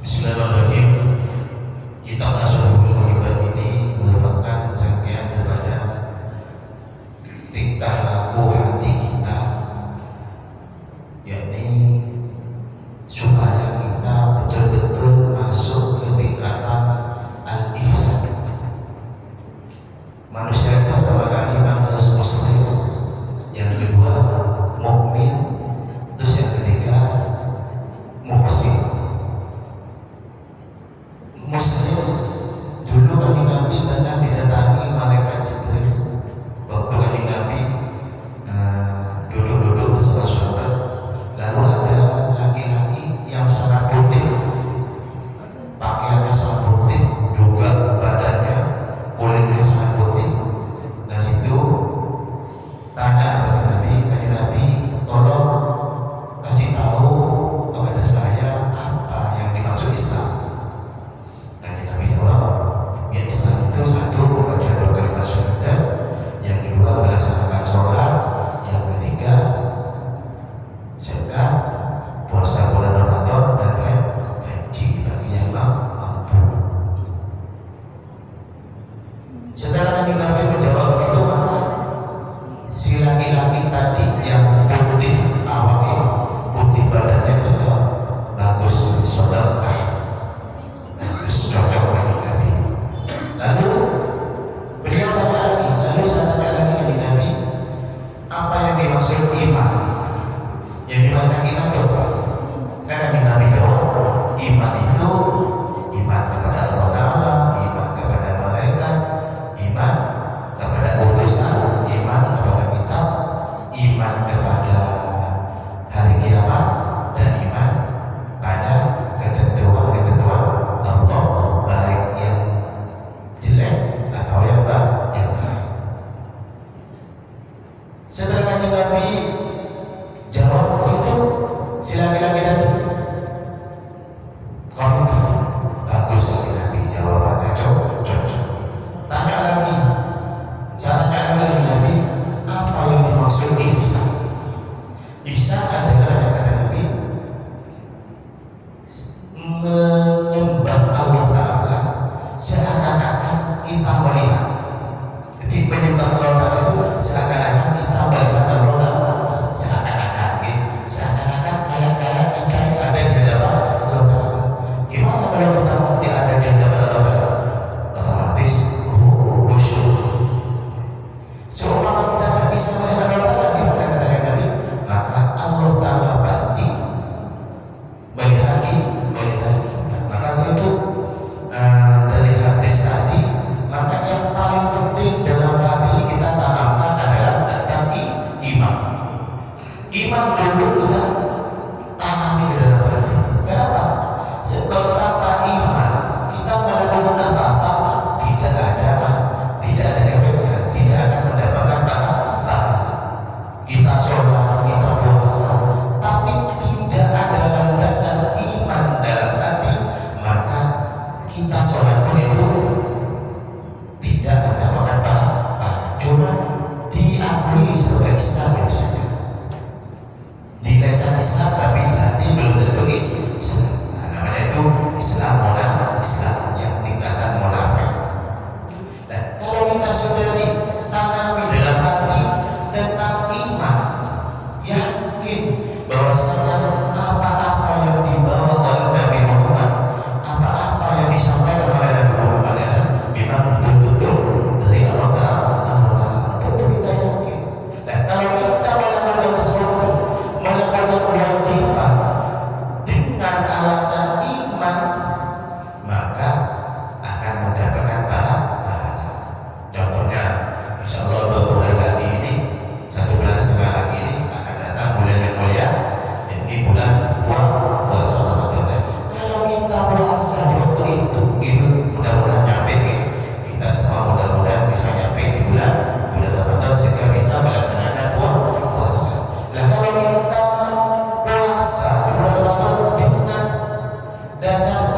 Bismillahirrahmanirrahim. Kitab Nasuhul Muhibbat ini merupakan rangkaian daripada tingkah laku hati kita, yakni supaya kita betul-betul masuk ke tingkatan al-ihsan. Manusia itu pertama kali memang harus muslim, yang kedua mukmin, terus yang ketiga muhsin. Muslim dulu Kanjeng Nabi pernah didatangi malaikat Jibril. Waktu Kanjeng Nabi duduk-duduk bersama sahabat, lalu ada laki-laki yang sangat putih, pakaiannya sangat putih, juga badannya, kulitnya sangat putih. Nah situ tanya kepada Nabi, Kanjeng Nabi tolong kasih tahu kepada saya apa yang dimaksud Islam. Islam itu satu, membaca dua kalimat syahadat, yang kedua melaksanakan sholat, yang ketiga zakat, puasa bulan Ramadan, dan haji bagi yang mampu. Setelah Kanjeng Nabi menjawab begitu, maka si laki-laki tadi yang putih awalnya, putih badannya itu bagus, sedekah, bagus, cocok Kanjeng Nabi. Lalu beliau tanya lagi, lalu saya tanya lagi kepada Nabi, apa yang dimaksud iman? Yang dimaksud iman itu apa? Karena Nabi jawab, iman itu iman kepada Allah Ta'ala, iman kepada malaikat, iman kepada utusan, iman kepada kitab, iman kepada hari kiamat, dan iman pada ketentuan-ketentuan Allah, baik yang jelek atau yang baik. Setelah Kanjeng Nabi jawab begitu, si laki-laki tadi komentar, bagus laki-laki, jawabannya cocok. Tanya lagi, saya tanya lagi Nabi, apa yang dimaksud ihsan? Ihsan adalah yang kata Nabi, menyembah Allah Ta'ala seakan-akan kita melihat. Jadi menyembah Allah Ta'ala itu seakan-akan kita melihat Allah Ta'ala, seakan-akan kayak kita yang ada di hadapan Allah Ta'ala. Gimana kalau kita mau ada di hadapan Allah Ta'ala? Otomatis khusyuk. Seorang kita tidak bisa melihat Allah Ta'ala, gimana kata Nabi? Maka Allah Ta'ala pasti melihat kita. Maka itu dari hadis tadi, maka yang paling penting dalam hati kita tanamkan adalah tentang iman. Iman dulu kita tanami di dalam hati. Kenapa? Sebab tanpa iman kita melakukan apa-apa tidak ada efeknya, tidak akan mendapatkan pahala. Kita sholat, kita puasa, tapi tidak ada landasan iman dalam hati, maka kita sholat pun itu tidak mendapatkan pahala, cuma diakui sebagai Islam saja. Di lisan Islam tapi di hati belum tentu Islam. Nah, namanya itu Islam yang tingkatan munafik. Nah, kalau kita sudah ditanami dalam hati tentang iman, yakin bahwasanya apa-apa yang dibawa oleh Nabi Muhammad, apa-apa yang disampaikan oleh Nabi Muhammad adalah memang betul-betul dari Allah Ta'ala. Tentu kita yakin. Dan kalau kita melakukan sesuatu, melakukan kewajiban dengan alasan iman, maka akan mendapatkan pahala. Contohnya, insya Allah 2 bulan lagi ini, 1 bulan setengah lagi ini akan datang bulan yang mulia, yakni bulan puasa Ramadan. Kalau kita puasa di waktu itu mudah-mudahan nyampe kita semua, mudah-mudahan bisa nyampe di bulan Ramadan sehingga bisa melaksanakan puasa. Nah kalau kita puasa di bulan Ramadan dengan dasar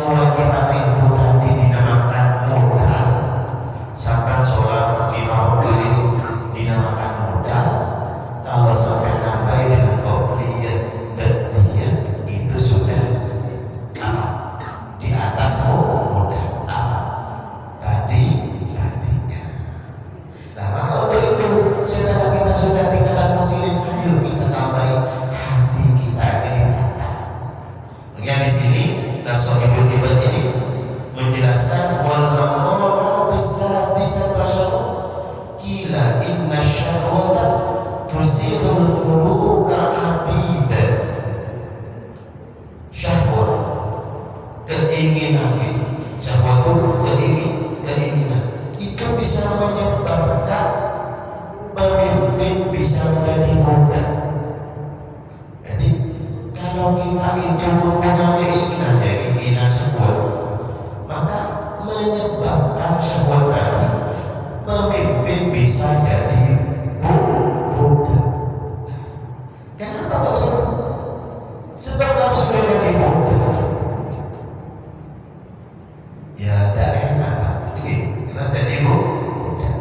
kewajiban itu tadi dinamakan modal. Sampai sholat 5 waktu itu dinamakan modal. Kalau sampai nambah dengan qobliyah ba'diyah itu sudah apa? Di atas modal apa? Tadinya. Nah maka untuk itu setelah kita sudah tingkatan muslim, ayo kita tambahi hati kita ini ditata. Yang di sini Nasrul Ibad ini menjelaskan wal maqam besar bisa basyara kila inna syahwata tusirul muluka abida. Syahwat keinginan, syahwat itu keinginan itu bisa menyebabkan pemimpin bisa menjadi budak. Jadi kalau kita itu mempunyai keinginan syahwat, maka menyebabkan syahwat tadi pemimpin bisa jadi budak. Kenapa kok sebab? Sebab kalau sudah jadi budak, ya tidak enak. Kita jadi budak.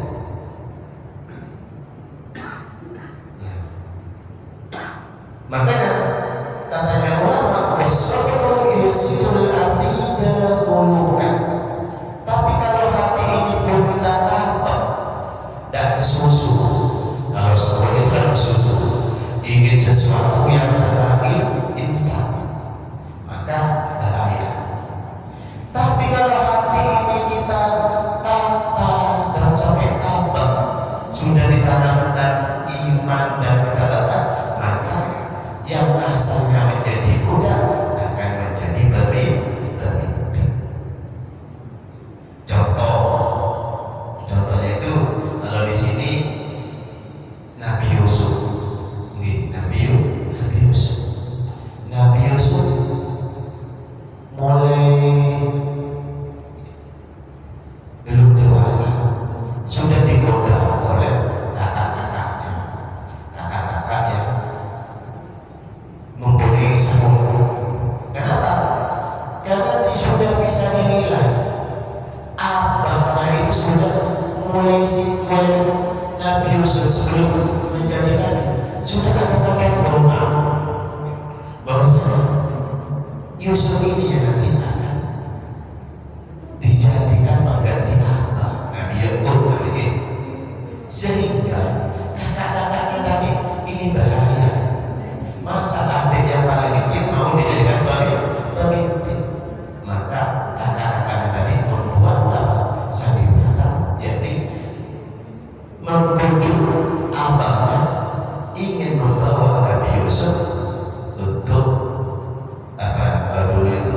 Makanya katanya ulama wasabru yusil abida mulukan. Tapi kalau hati ini pun kita tapak dan kesusu, kalau sekolah itu kan kesusu, ingin sesuatu yang cepat instan, maka bahaya. Tapi kalau hati ini kita tata dan sampai tapak, sudah ditanamkan iman dan ketaatan, maka yang asalnya menjadi budak akan menjadi pemimpin. Contohnya itu kalau di sini Nabi Yusuf, Nabi Yusuf mulai belum dewasa sudah digoda oleh kakak-kakaknya yang mempunyai sanggup. Kenapa? Karena dia sudah bisa menilai abangnya itu sudah mulai Nabi Yusuf sebelum menjadi nabi sudah ada kakek doa bahwa Yusuf ini yang nanti akan dijadikan pengganti abang Nabi Yakub namanya. Sehingga kakak-kakaknya tadi ini bahaya. Masa adik yang paling kecil mau dijadikan pemimpin? Maka kakak-kakaknya tadi membuat sandiwara, yakni membujuk abangnya ingin membawa Nabi Yusuf untuk apa? Kalau dulu itu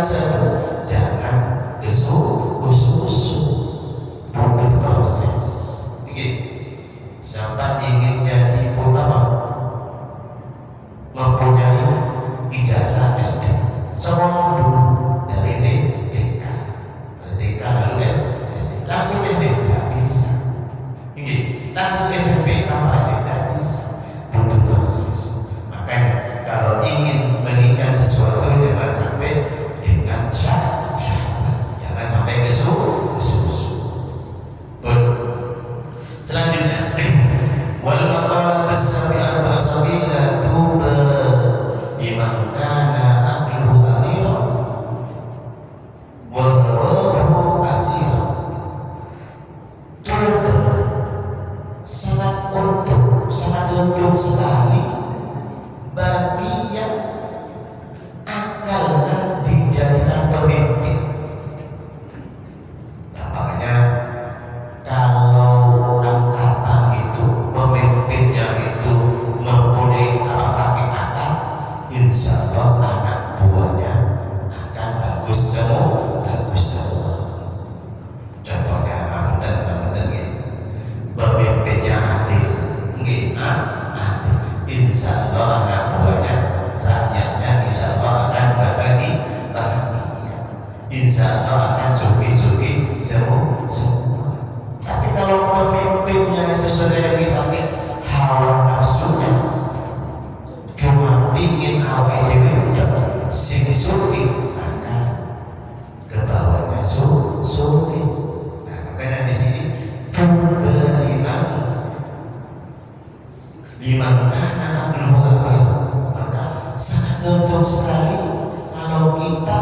satu, jangan usul-usul, butuh proses. Siapa ingin jadi apa? Mempunyai ijazah SD, semua dulu dari TK, lalu SD, langsung SD nggak bisa. Langsung SMP tambah SD nggak bisa, butuh proses. Makanya kalau ingin mengingat sesuatu jangan sampai dengan syahwat, jangan sampai kesusu. Selanjutnya, wal maqalah as-sabi'atu as-sabilatu liman kana aqluhu amira wa hawahu asira. Tuba sangat untung sekali bagi yang akalnya dijadikan pemimpin. Namanya kalau angkatan itu pemimpinnya itu mempunyai pakai akal, insya Allah anak buahnya akan bagus semua. Contohnya pemimpinnya adil, adil, insya Allah anak buahnya, rakyatnya insya Allah akan bahagia, insya Allah akan suki semua. Tapi kalau pemimpinnya itu sudah yang dipakai hawa nafsunya, cuma ingin awal dewi sing suki, maka ke bawahnya suki. Nah, makanya di sini liman kana aqluhu amir, maka sangat untung sekali kalau kita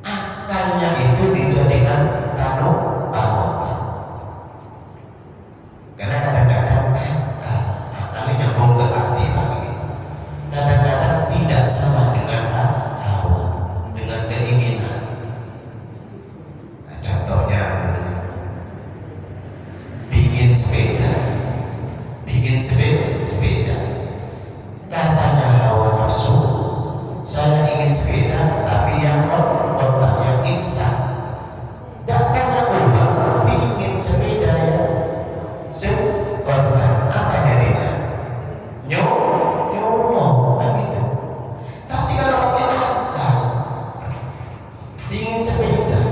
akalnya itu dijadikan panutan. Karena kadang-kadang akalnya nyambung ke hati lagi, kadang-kadang tidak sama dengan hawa, dengan keinginan. Nah, contohnya begini, bikin sepeda, katanya hawa nafsu, saya ingin sepeda tapi yang otak yang instan, tidak punya uang, ingin sepeda ya sekolah, apa jadinya? Nyomo kan gitu. Tapi kalau pakai akal, ingin sepeda,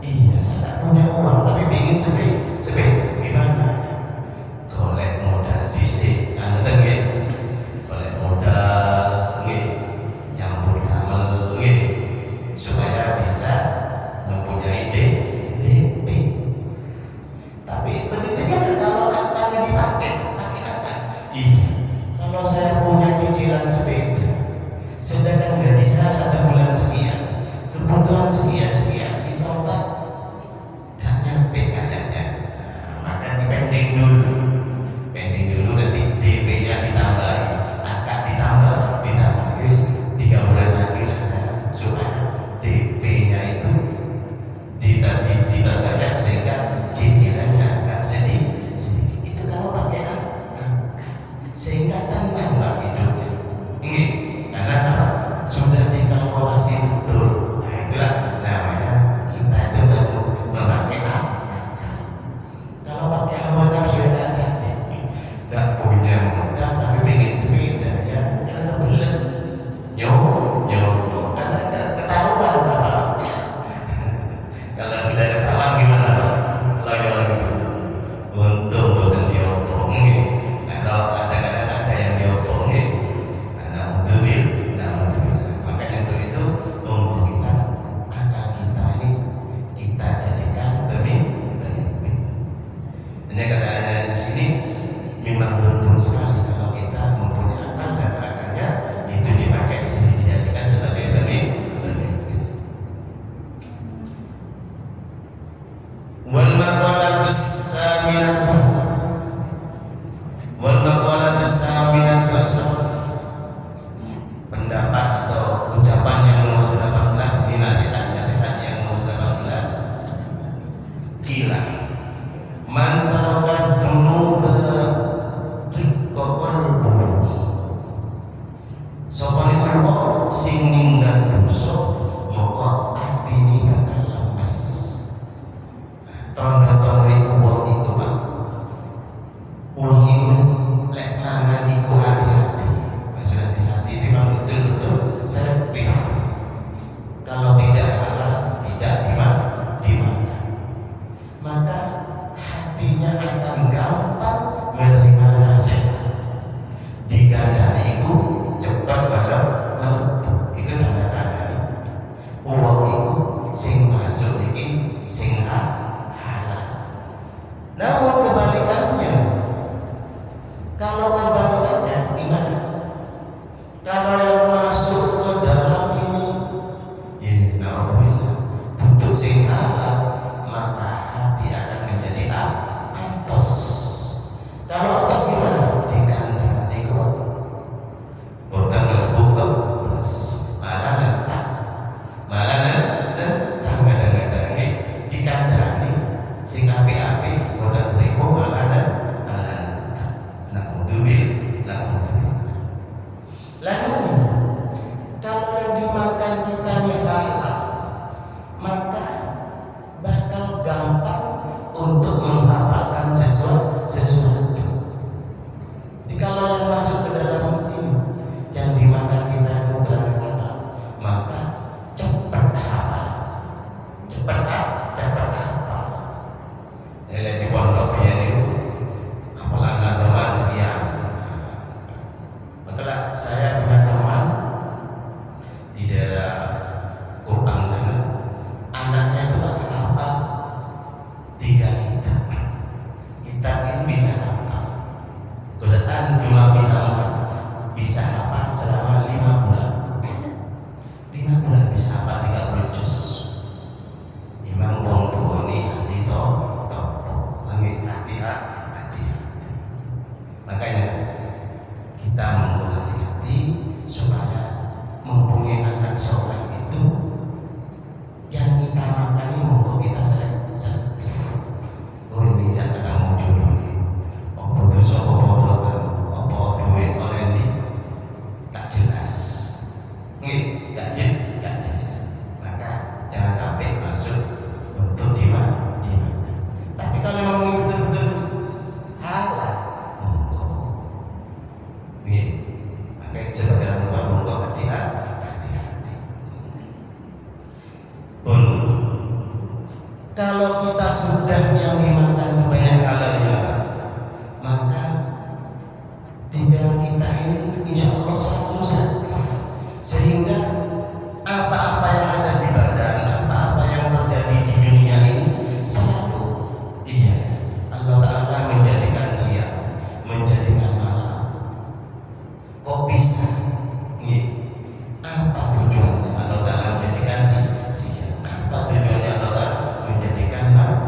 iya saya tidak punya uang tapi ingin sepeda, gimana? Golek modal dhisik, golek modal nyambut kamel supaya bisa mempunyai DP. Tapi begitu juga kalau akalnya dipakai akal. Iya, kalau saya punya cicilan sepeda, sedangkan gaji saya 1 bulan sekian, kebutuhan sekian di total nggak nyampe kayaknya. Nah, Kalau kita sudah yang dimakan itu banyak halal dilarang, maka tinggal kita ini insya Allah selalu aktif, sehingga apa-apa yang ada di badan, apa-apa yang terjadi di dunia ini selalu Allah Ta'ala menjadikan siang, menjadikan malam. Kok bisa? Apa tujuannya Allah Ta'ala menjadikan siang? Apa tujuannya Allah Ta'ala menjadikan malam?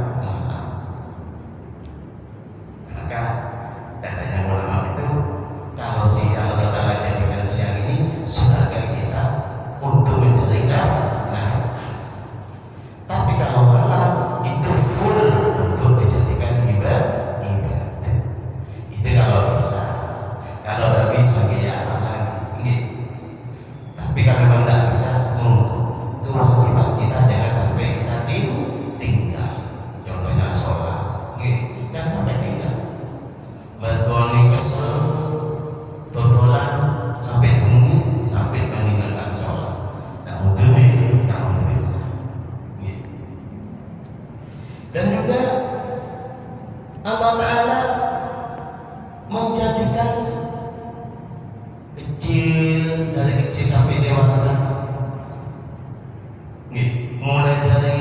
Maka katanya ulama itu, kalau siang Allah Ta'ala jadikan siang ini sebagai kita untuk mencari nafkah. Tapi kalau malam itu full untuk dijadikan ibadah. Itu kalau bisa. Kalau tidak bisa ya apa lagi? Tapi kalau memang tidak bisa, kewajiban kita jangan sampai kita tinggal. Contohnya sholat, jangan sampai tinggal. Bergoni kesel, totolan sampai tunggu, sampai meninggalkan sholat. Na'udzubillah. Dan juga Allah Ta'ala menjadikan dari kecil sampai dewasa, mulai dari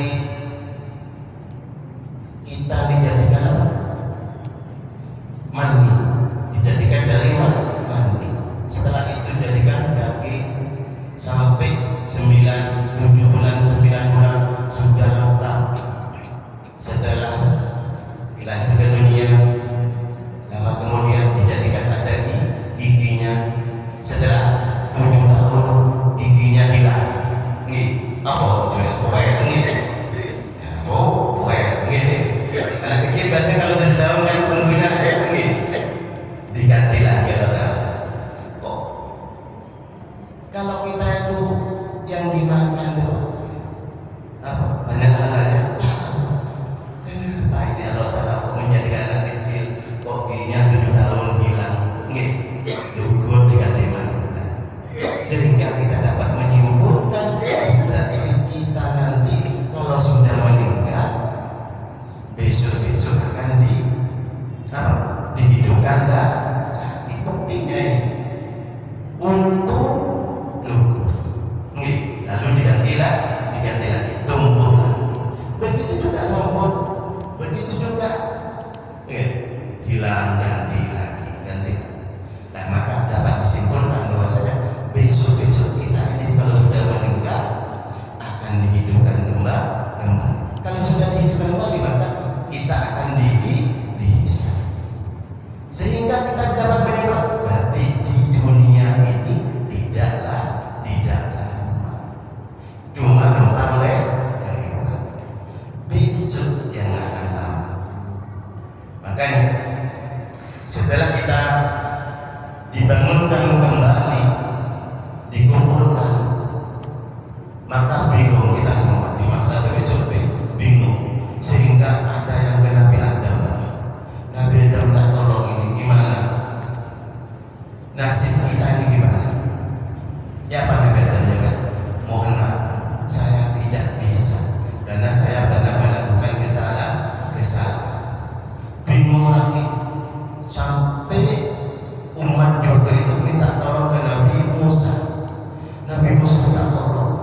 kita dijadikan apa? Mani, dijadikan dari mani. Setelah itu jadikan daging sampai 7 bulan, 9 bulan sudah lengkap. Setelah lahir ke dunia, lama kemudian dijadikan ada giginya. Setelah 7 tahun giginya hilang. Apa tujuan? Anak kecil biasanya kalau 7 tahun kan tentunya diganti lagi Allah Ta'ala. Kok kalau kita itu yang dimakan itu apa? Banyak halnya. Kenapa ini Allah Ta'ala kok menjadikan anak kecil kok giginya 7 tahun hilang? Lugu diganti mana? Sehingga kita dapat menyimpulkan berarti kita nanti kalau sudah meninggal besok akan dihidupkan lagi. Buktinya ini untuk lugu, lalu diganti lagi, tumbuh lagi. Begitu juga rambut, begitu juga hilang, ganti lagi. Nah, maka dapat disimpulkan bahwasanya besok kita ini kalau sudah meninggal akan dihidupkan kembali. Kalau sudah dihidupkan kembali, maka kita akan dihisab. Sehingga kita dapat menyimpulkan berarti di dunia ini tidaklah lama, cuma numpang lewat. Besok yang akan lama. Makanya setelah kita dibangunkan kembali, dikumpulkan, maka bingung kita semua di masa besok, bingung. Sehingga ada yang ke Nabi Adam tak tolong, ini gimana nasib kita ini, gimana ya Pak Nabi Adam kan, mohon maaf saya tidak bisa karena saya pernah melakukan kesalahan. Bingung lagi sampai umat waktu itu minta tolong ke Nabi Musa minta tolong.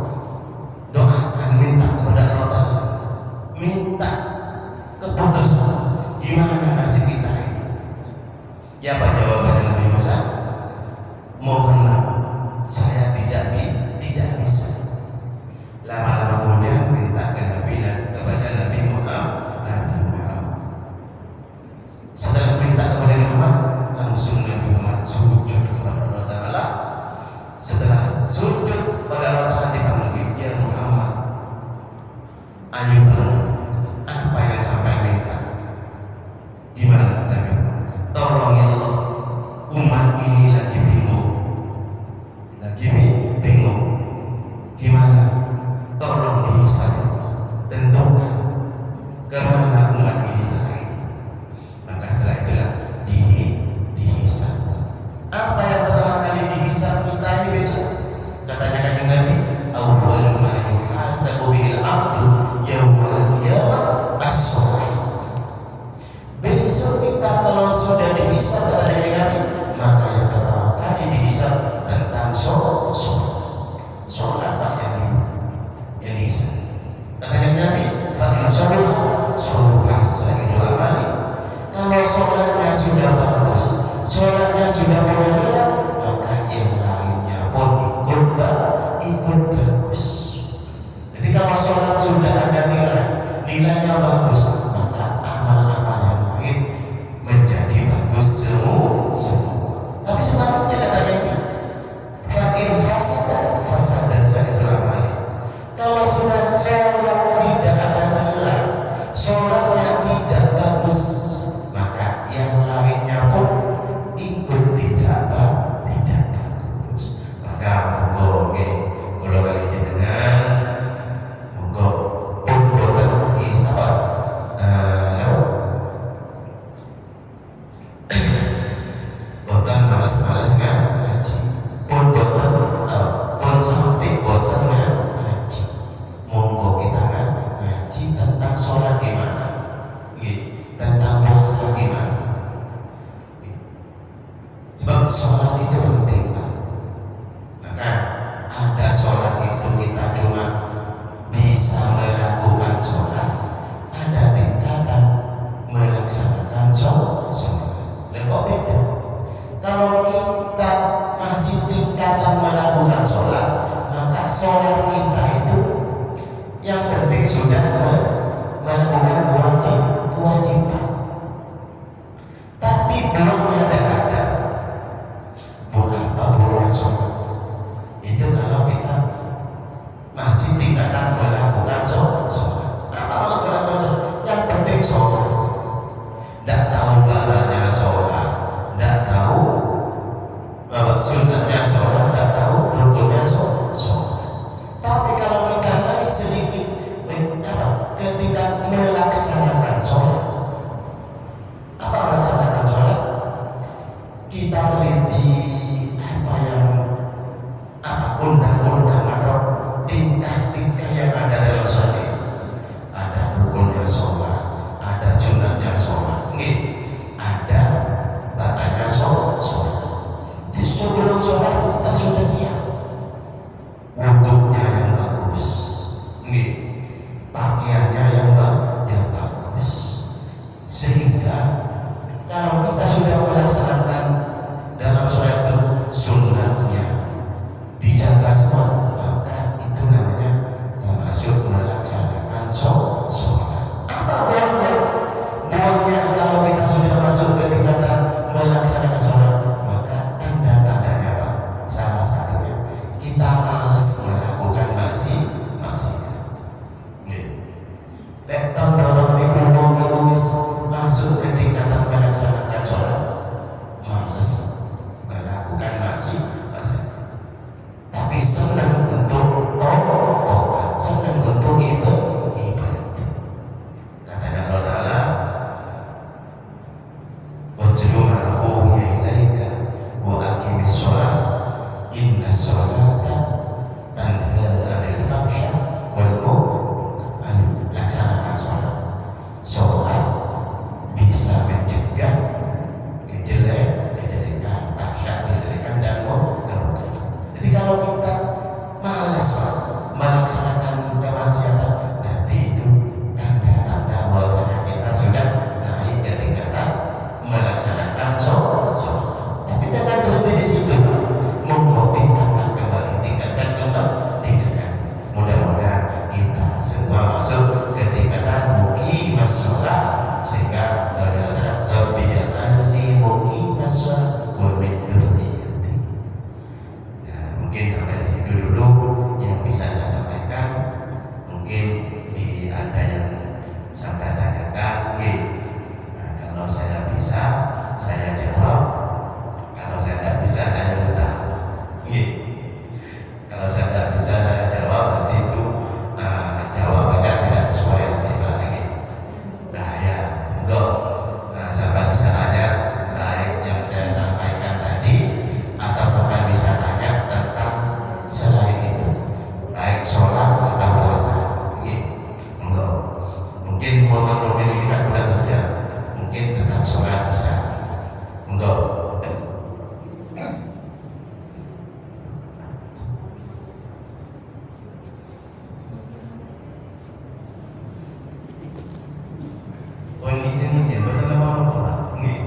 isin betul apa apa nggih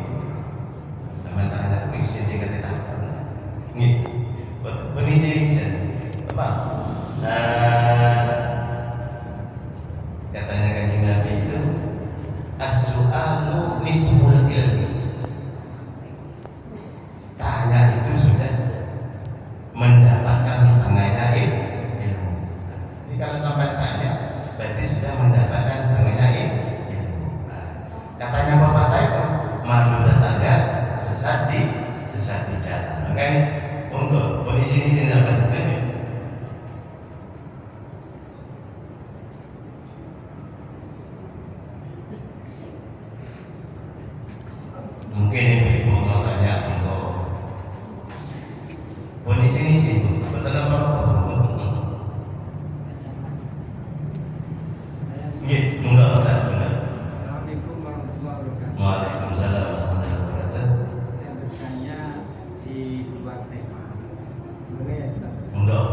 sama tanya isin dia kata tak nggih pun isin apa katanya Kanjeng Nabi itu as-su'alu nisful ilmi, tanya itu sudah mendapatkan setengahnya ilmu. Jadi kalau sampai tanya berarti sudah mendapatkan setengahnya ilmu. Katanya pepatah itu malu datangnya sesat di jalan. Makanya untuk polisi ini tidak mungkin ibu mau tanya untuk polisi ini sih betul apa? Iya, enggak usah. Assalamualaikum warahmatullahi wabarakatuh. Waalaikumsalam warahmatullahi wabarakatuh. Saya bertanya di luar tema. Boleh ya, Ustaz? Enggak.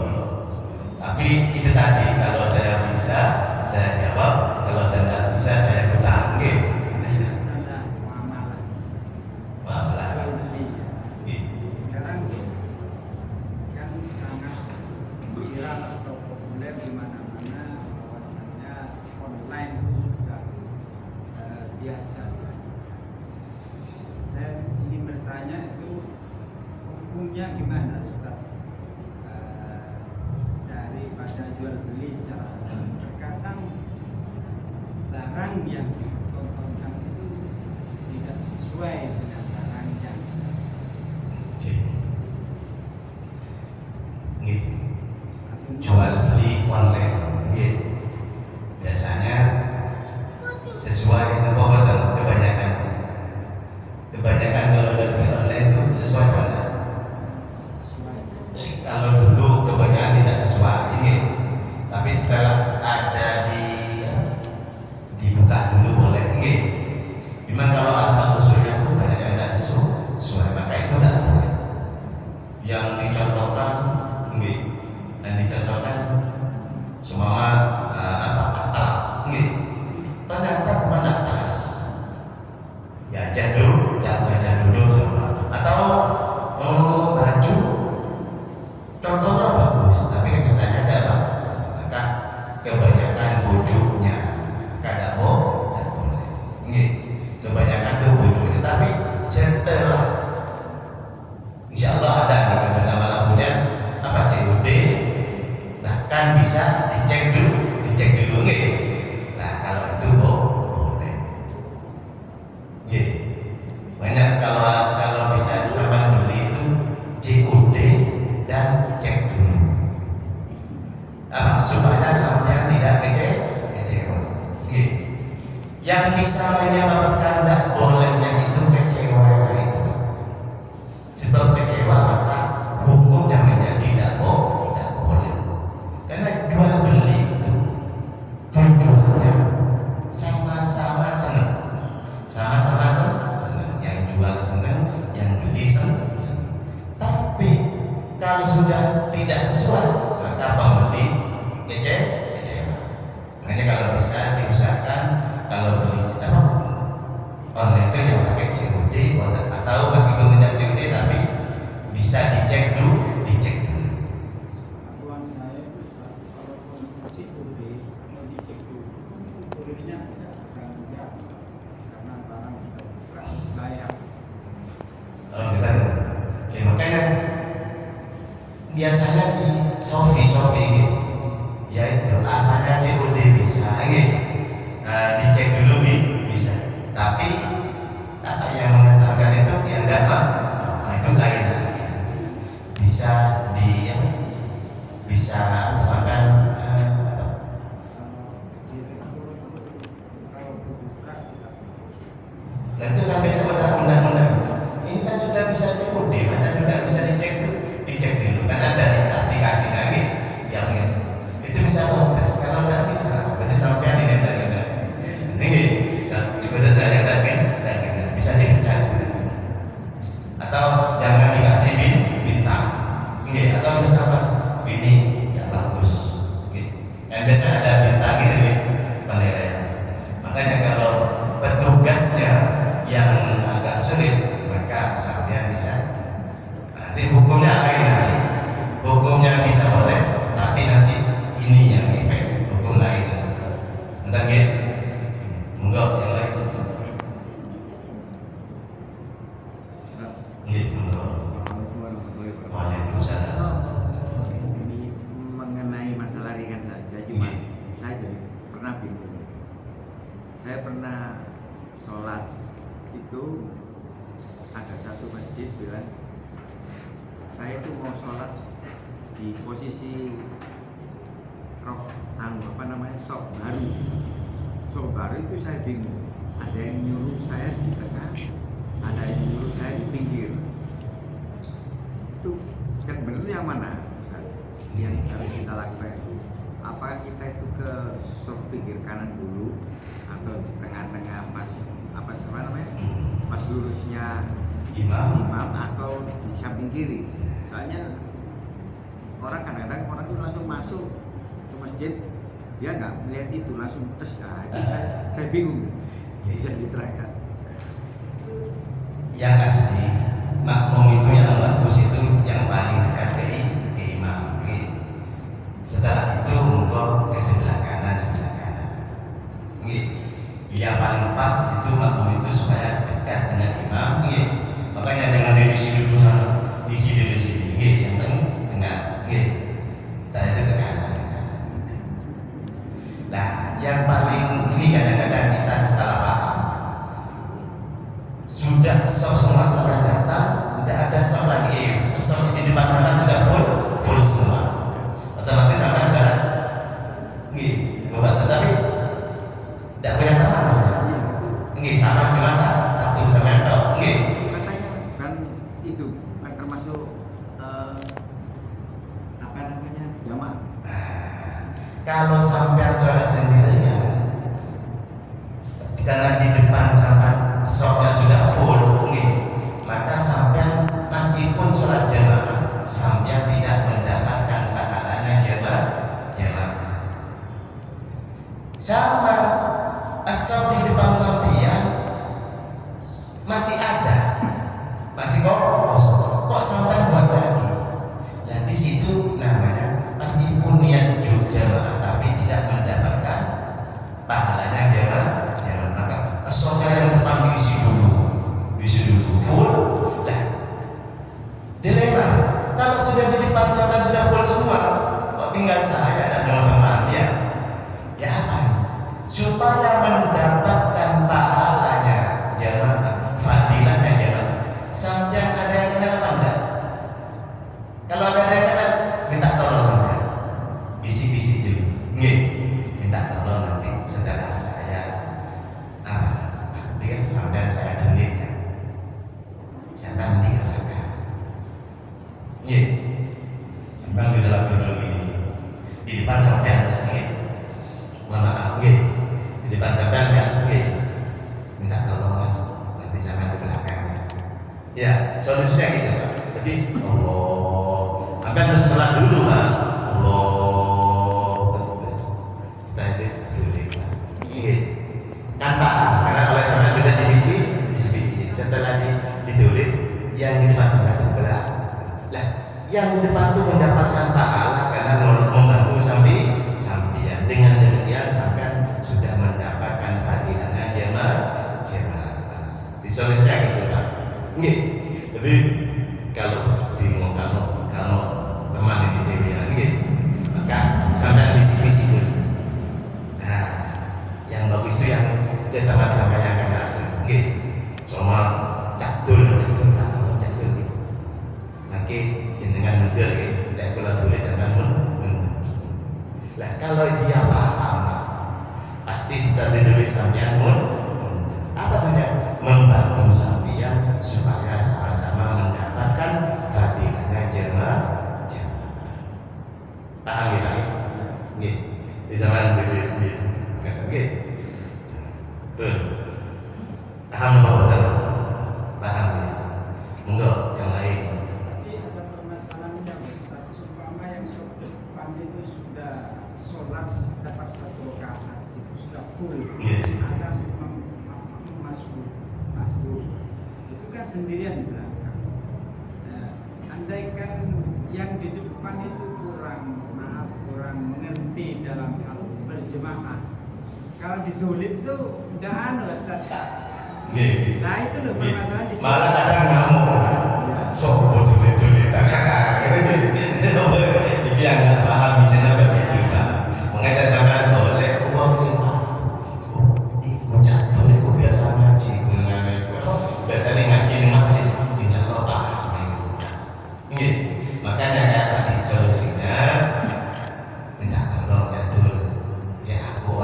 Tapi itu tadi kalau saya bisa saya jawab, kalau saya tidak bisa saya utang. Masalah muamalah. Muamalah. Jual beli. Sekarang kan sangat viral atau populer di mana-mana bahwasannya online sudah biasa. Saya ingin bertanya itu hukumnya gimana, Ustaz? Daripada jual beli secara online, terkadang barang yang ditontonkan itu tidak sesuai dengan barang yang Jual beli online, biasanya sesuai apa betul kebanyakan kalau jual beli online itu sesuai mana? sesuai. Kalau dulu kebanyakan tidak sesuai, tapi setelah ada dibuka dulu boleh, memang kalau asal usulnya itu banyak yang tidak sesuai, maka itu tidak boleh. Yang dicontohkan, dan dicontohkan semua atas, ternyata bukan atas, gajah dulu semua, atau baju. Contohnya bagus, tapi kenyataannya ada apa? Maka kebanyakan bujuknya kadang tidak boleh. Kebanyakan itu bujuknya, tapi setelah insya Allah ada nama punya apa COD, bahkan bisa dicek dulu Nah kalau itu boleh. Banyak kalau bisa sama beli itu COD dan cek dulu supaya sampai tidak kecewa. Yang bisa menyebabkan tidak bolehnya itu kecewa itu, sebab kecewa maka hukumnya menjadi tidak boleh. Karena jual beli itu tujuannya sama-sama senang, yang jual senang, yang beli senang. Tapi kalau sudah tidak sesuai, maka pembeli kecewa. Makanya kalau bisa diusahakan kalau beli online itu yang pakai COD atau meskipun tidak COD tapi bisa dicek dulu. Aduan saya itu walaupun COD mau dicek dulu, kurirnya tidak akan lihat karena barang kita buka layak. Makanya biasanya di Shopee yaitu asalnya COD bisa, dicek dulu bisa. Tapi apa yang mengatakan itu yang tidak, itu lain lagi. Bisa misalkan itu kan biasa undang-undang. Ini kan sudah bisa COD, mana juga bisa dicek dulu. Kan ada di aplikasi lagi yang itu bisa tes. Kalau tidak bisa, berarti sampai ini cukup ada yang bisa dipecat. Atau jangan dikasih bintang. Atau bisa sama ini tidak bagus. Yang biasa ada bintang penilaian. Makanya kalau bentuk sop baru. Sop baru itu saya bingung. Ada yang nyuruh saya di tengah, ada yang nyuruh saya di pinggir. Itu yang benar yang mana? Ustaz? Yang harus kita lakukan itu, apakah kita itu ke sop pinggir kanan dulu atau di tengah-tengah pas apa namanya? Pas lurusnya imam atau di samping kiri? Soalnya orang kadang-kadang orang itu langsung masuk ke masjid, dia nggak melihat itu, langsung tes. Saya bingung, bisa diterangkan. Yang asli makmum itu yang bagus itu yang paling dekat ke imam. Setelah itu engkau ke sebelah kanan. Yang paling pas itu makmum itu supaya dekat dengan imam. Makanya dengan di sini dulu sana, di sini. Yang tengah. Kita itu ke kanan. Nah, yang paling ini kadang-kadang kita salah paham. Sudah sop semua sudah datang, tidak ada sop lagi. Sop di depan sana sudah full semua. Otomatis sampai sana, membaca tapi tidak punya teman. Sama cuma satu sampai dua. Katanya kan itu kan termasuk apa namanya jamaah. Kalau sampai sholat sendirian, karena di depan sampai sopnya sudah full, maka sampai meskipun sholat jamaah, sampai tidak mendapatkan pahalanya jamaah. Sama sop di depan sampean masih ada, masih kok sampai buat lagi. Dan di situ namanya meskipun niat jamaah tapi tidak mendapatkan pahalanya jamaah, maka sopnya yang depan diisi dulu full. Lah dilema, kalau sudah di depan sampai sudah full semua, kok tinggal saya dan teman-teman ya apa? Supaya mendapatkan pahalanya jamaah, fadilahnya jamaah. Sampai ada yang kenal apa enggak? Kalau ada yang kenal, minta tolong enggak? Bisi-bisi dulu. Minta tolong nanti saudara saya. Dia sampai saya duit ya. Saya nanti katakan. Sembang bisa dulu ini. Di depan sampean maaf, di depan sampean ya, minta tolong mas, nanti jangan ke belakangnya. Ya, solusinya gitu Pak. Jadi Allah, sampean untuk sholat dulu Pak. Allah, setelah itu ditulis Pak. Kan paham, karena kalau sampean sudah divisi, setelah ditulis, yang di depan sampean itu belah. Lah, yang di depan itu mendapatkan pahala karena membantu sampai dengan demikian sampai sudah mendapatkan fadilahnya jamaah. Di solusinya gitu Pak. Jadi kalau bingung kalau teman ini dewi maka sampai visi dulu. Nah, yang bagus itu yang ke teman sampai yang kenal. Semua taktul. Nanti jenengan mundur dan kalau tulis jangan mundur. Lah kalau dia paham, pasti setelah ditulis sampean apa tuh membantu sampean supaya sama-sama mendapatkan fadilahnya jamaah. Paham ya Pak? Di zaman dulu kata betul. Paham apa betul? Paham ya? Enggak, yang lain. Tapi ada permasalahannya, seumpama yang depan itu sudah sholat dapat satu rakaat itu sudah full. Ada masuk itu kan sendirian di belakang. Nah, andaikan yang di depan itu kurang mengerti dalam hal berjemaah, kalau ditulis itu udah Ustaz. Nah itu loh permasalahan di sini. Malah kadang ngamuk. Sok tulis ini yang nggak paham misalnya begitu Pak. Makanya sampai golek uang sih Pak. Ikut jatuh, ikut biasa ngaji. Biasanya ngaji di masjid, insya Allah paham. Makanya kayak tadi solusinya minta tolong jatuh. Ya aku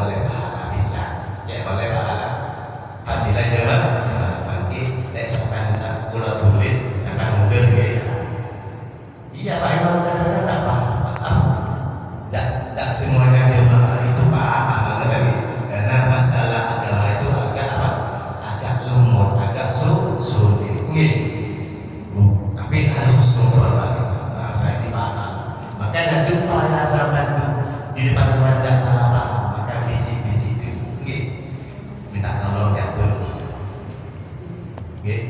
tidak salah paham, maka bisik-bisik dulu. Nggih. Minta tolong jatuh. Nggih.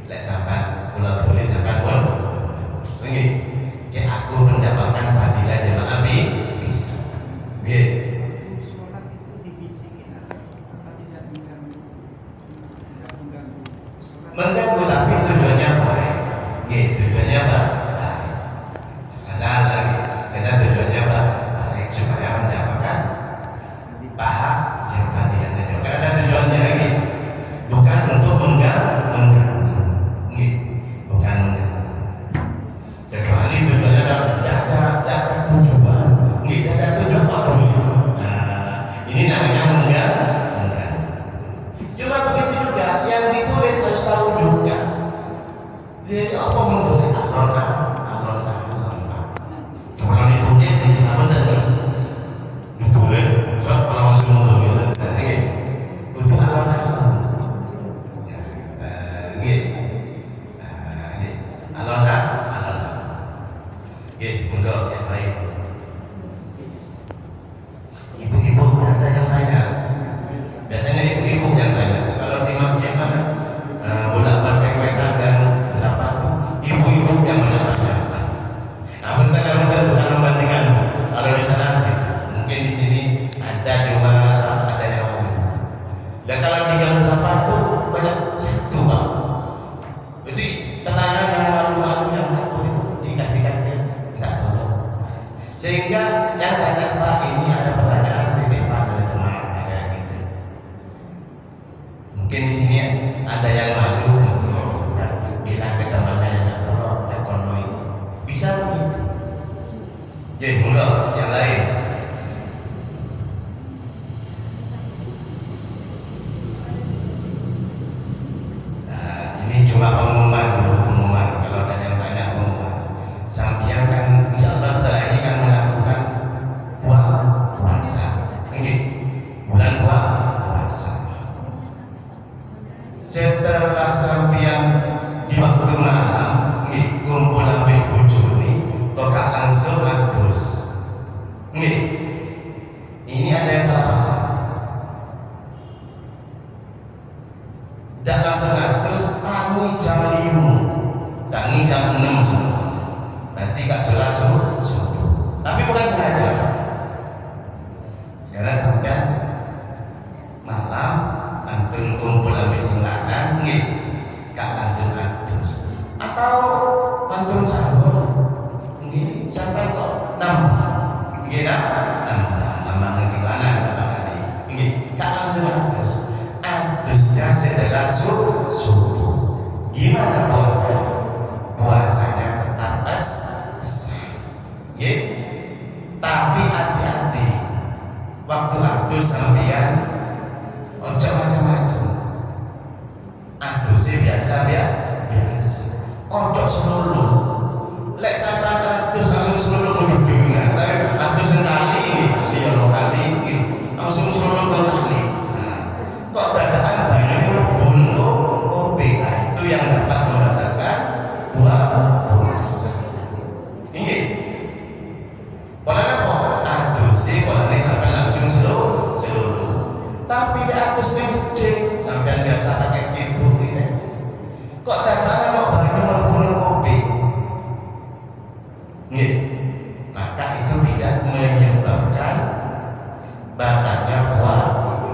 Lek sampean kula tulis sampean pun. Nggih. Cek aku mendapatkan fadilah jamaah bisa. Nggih. Sholat itu dibisikin apa tidak mengganggu? Tidak mengganggu sholat. Mengganggu tapi tujuannya baik. Nggih, tujuannya baik. Masalah lagi. Karena tujuannya baik supaya mendapatkan pahala dan fadilahnya. Karena ada tujuannya lagi. Bukan untuk mengganggu. Nggih. Bukan mengganggu. Kecuali tujuannya tidak ada tujuan. Nggih, tidak ada tujuan kok dulu. Nah, ini namanya mengganggu. Cuma begitu juga yang ditulis harus tahu juga. Jadi apa mentulis alon Pak. Cuma kalau ditulis ini apa benar nih? Ditulis, soal kalau langsung mentulis tadi kudu alon. Ya, gitu. Alon. Untuk yang lain. Ibu-ibu ada yang tanya. Biasanya ibu-ibu yang tanya. Kalau di masjid mana bolak-balik wetan dan berapa tuh ibu-ibu yang menanya. Nah, benar bukan membandingkan. Kalau di sana sih, mungkin di sini ada cuma ada yang lain. Dan kalau di gang berapa tuh banyak satu Pak. Jadi pertanyaan yang malu-malu yang takut itu dikasihkan ke minta tolong. Sehingga yang tanya Pak ini ada pertanyaan titipan dari teman ada gitu. Mungkin di sini ada yang malu, bilang ke temannya yang tolong tekono itu. Bisa begitu. Jadi enggak yang lain. Nah, ini cuma pengumuman. Kalau ada yang tanya pengumuman. Sampian kan insya Allah setelah ini kan melakukan puasa. Ini bulan puasa. Setelah sampian di waktu malam, kumpul ambek bojone, kok gak langsung atus. Ini ada yang salah paham. Dak langsung atus, tangi jam 5, tangi jam 6 semua. Nanti gak sholat subuh. Tapi bukan sengaja. Karena sampai malam antun kumpul ambek sing lanang, gak langsung atus. Atau antun sahur, sampai kok nambah. Nambah sing lanang gak langsung atus. Atusnya setelah subuh. Gimana puasanya? Puasanya tetap sah. Tapi hati-hati. Waktu atus sampean ojo macam-macam. Atusnya biasa. Ojo seluruh. Lek sampean atus langsung seluruh mendudunya. Atus sekali, dia kali, langsung seluruh kali. Kok dadaan banyak bungo kopi, itu yang dapat membatalkan puasa. Ini pola apa? Aduh sih pola ini sampai langsung seluruh. Tapi di atas ini sampai biasa pakai kipu ini. Kok dadaan mau banyak bungo kopi? Ini maka itu tidak menyebabkan batalnya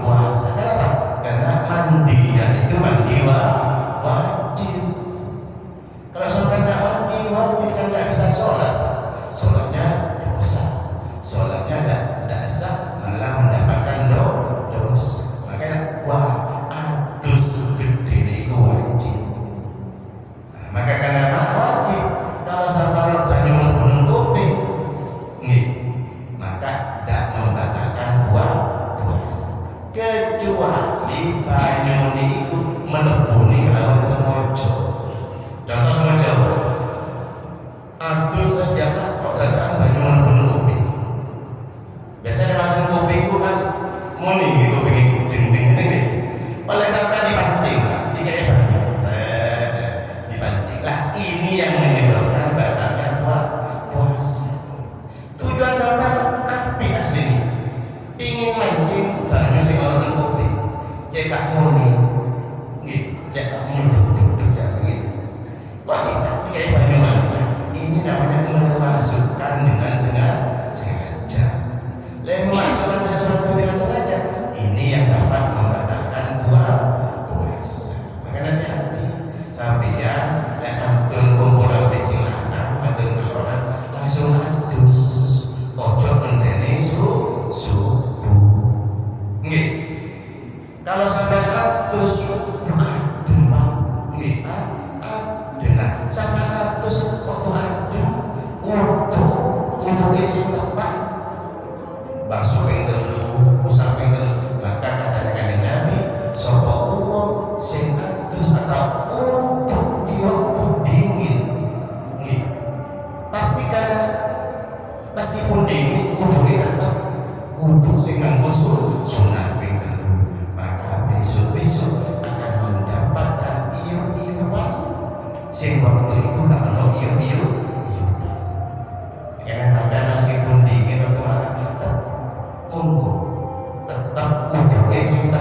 puasa. Kenapa? Karena mandinya itu mandi wajib. Kalau sampai nggak mandi wajib kan nggak bisa sholat. Sholatnya dosa. Sholatnya tidak sah, malah mendapatkan dosa. Makanya adus gede itu wajib. Nah, maka karena wajib kalau sampai banyak membunuh kopi, maka tidak membatalkan puasa. Kecuali banyu itu menebuni lawan semojo. Contoh semojo, aduh biasa kok dadaan banyu menebuni kopi. Biasanya masuk kopi itu kan muni kopi itu dinding ini. Oleh sampai dipancing, dikasih banyu, dipancing. Lah ini yang menyebabkan batalnya puasa. Tujuan sampai api asli. Kalau sampai 100 adem Pak, nggih adem. Nah, sampai 100 waktu adem untuk isi tepat bakso yang telu, usah yang telu. Maka kata Nabi, sapa wong sing adus atau untuk di waktu dingin, nggih. Tapi karena meskipun dingin, untungnya tetap untuk sing nganggo sunat ping telu. Maka besok-besok akan mendapatkan iup-iupan sing waktu itu gak ono iup-iupan. Ya, tapi meskipun dingin atau tetap untuk sing